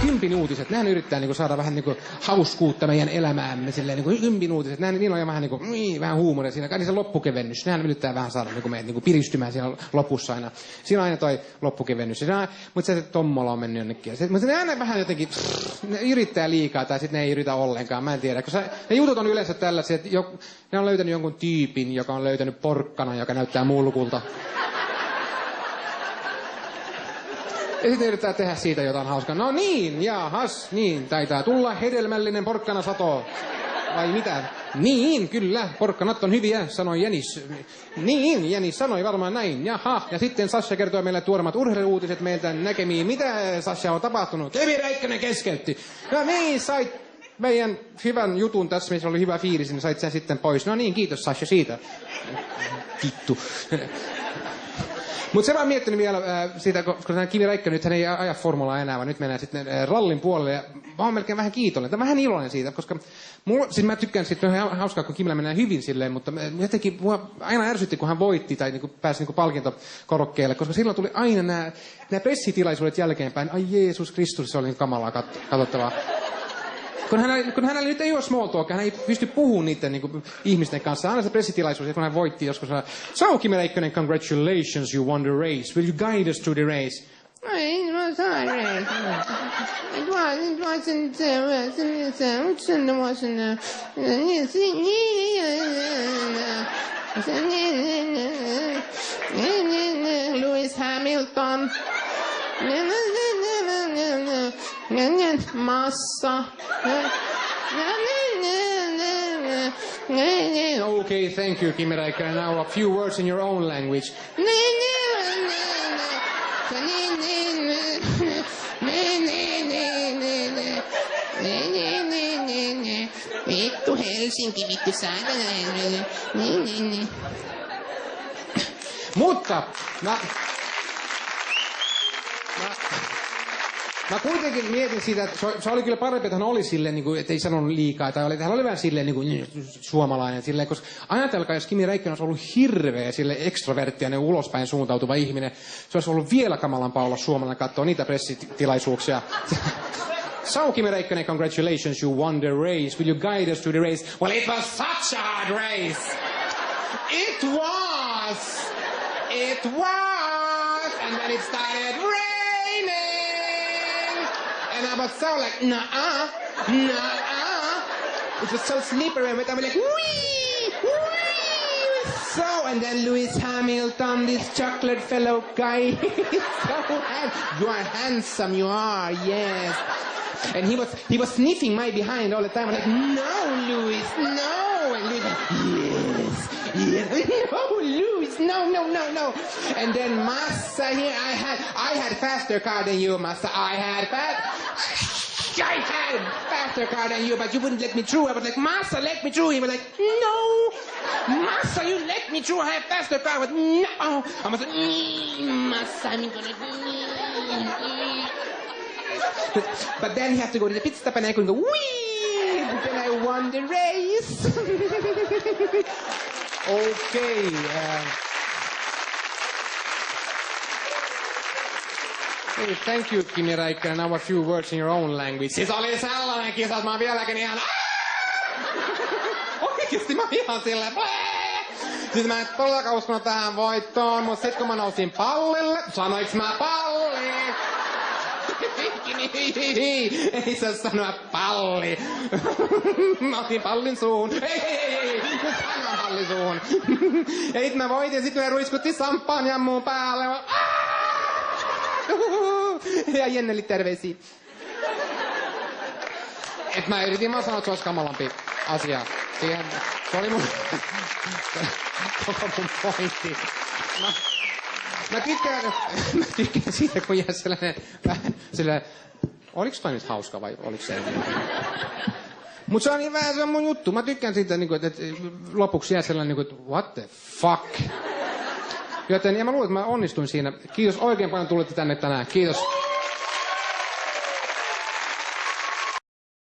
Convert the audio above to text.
Kympin uutiset, nehän yrittää niinku saada vähän niinku hauskuutta meidän elämäämme silleen niinku Kympin uutiset, niillä on jo vähän niinku vähän huumoria siinä, kai se loppukevennys, nehän yrittää vähän saada niinku meidät niinku piristymään siinä lopussa aina. Siinä on aina toi loppukevennys, mutta se Tommola on mennyt jonnekin. Mutta ne aina vähän jotenkin, ne yrittää liikaa tai sitten ne ei yritä ollenkaan, mä en tiedä. Koska ne jutut on yleensä tällaisia, että ne on löytänyt jonkun tyypin, joka on löytänyt porkkana, joka näyttää mulkulta. Ja sitten yrittää tehdä siitä jotain hauskaa. No niin, jaahas, niin, taitaa tulla hedelmällinen porkkanasato. Vai mitä? Niin, kyllä, porkkanat on hyviä, sanoi Jänis. Niin, Jänis sanoi varmaan näin, jaha. Ja sitten Sasha kertoi meille tuoremat urheiluuutiset meiltä näkemiin. Mitä Sasha on tapahtunut? Kimi Räikkönen keskeytti. No niin, sait meidän hyvän jutun tässä, missä oli hyvä fiilis, niin sait sen sitten pois. No niin, kiitos Sasha siitä. Vittu. Mutta se vaan miettinyt vielä siitä, koska Kimi Räikkönen nyt hän ei aja formulaa enää, vaan nyt mennään sitten rallin puolelle. Ja mä oon melkein vähän kiitollinen, tai vähän iloinen siitä, koska siis mä tykkään siitä, että on hauskaa, kun Kimillä mennään hyvin silleen, mutta jotenkin mua aina ärsytti, kun hän voitti tai niinku pääsi niinku palkintokorokkeelle, koska silloin tuli aina nämä pressitilaisuudet jälkeenpäin. Ai Jeesus Kristus, se oli niin kamalaa katsottavaa. Kun hänellä nyt ei ole small talk, hän ei pysty puhumaan niiden niin ihmisten kanssa. Aina se pressitilaisuus, kun hän voitti joskus. So, Kimi Räikkönen, congratulations, you won the race. Will you guide us through the race? It was hard race. It wasn't, Lewis Hamilton. Massa. Okay, thank you, Kimi Räikkönen. Now a few words in your own language. Vittu Helsinki, vittu saada. Mutta mä kuitenkin mietin siitä, että se oli kyllä parempi, että hän oli silleen, niin kuin, että ei sanonut liikaa, tai hän oli vähän silleen niin kuin, suomalainen, silleen, koska ajatelkaa, jos Kimi Räikkönen olisi ollut hirveä, sille ekstroverttinen, ulospäin suuntautuva ihminen, se olisi ollut vielä kamalampaa olla suomalainen katsoa niitä pressitilaisuuksia. So, Kimi Räikkönen, congratulations, you won the race. Will you guide us to the race? Well, it was such a hard race. It was. And then it started raining. And I was so like, nah. It was so slippery, and I was like, wee. So, and then Lewis Hamilton, this chocolate fellow guy, you are handsome, you are, yes. And he was sniffing my behind all the time. I'm like, no, Lewis, no. And Lewis, yes. No, Lewis, no. And then Massa here, I had faster car than you, Massa. I had faster car than you, but you wouldn't let me through. I was like, Massa, let me through. He was like, no. Massa, you let me through. I have faster car, but no. I was like, Massa, I'm gonna... But then he has to go to the pit stop and I could go, wee! And then I won the race. Okay. Thank you, Kimi Räikkönen. Now a few words in your own language. Siis oli sellainen kisa, että mä vieläkin ihan... Oikeesti mä ihan silleen... Siis mä en todellakaan uskonut tähän voittoon, mutta sit kun mä nousin pallille, sanoiks mä palli? Ei saa sanoa palli. Mä otin pallin suuhun. Ei. Sanon pallin suuhun. Ja sit mä voitin, sit me ruiskutti samppanjan muun päälle. Ja Jenneli terveisiä. Et mä yritin vaan sanoa, että se olisi kamalampi asia. Siihen, se oli mun... koko mun pointti. Mä tykkään siitä, kun jää sellainen vähän sellainen... Oliks toi nyt hauska vai oliks se? Mut se on niin vähän se on mun juttu. Mä tykkään siitä, että lopuksi jää sellainen, että what the fuck? Joten, ja mä luulen, että mä onnistuin siinä. Kiitos oikein paljon tulitte tänne tänään. Kiitos.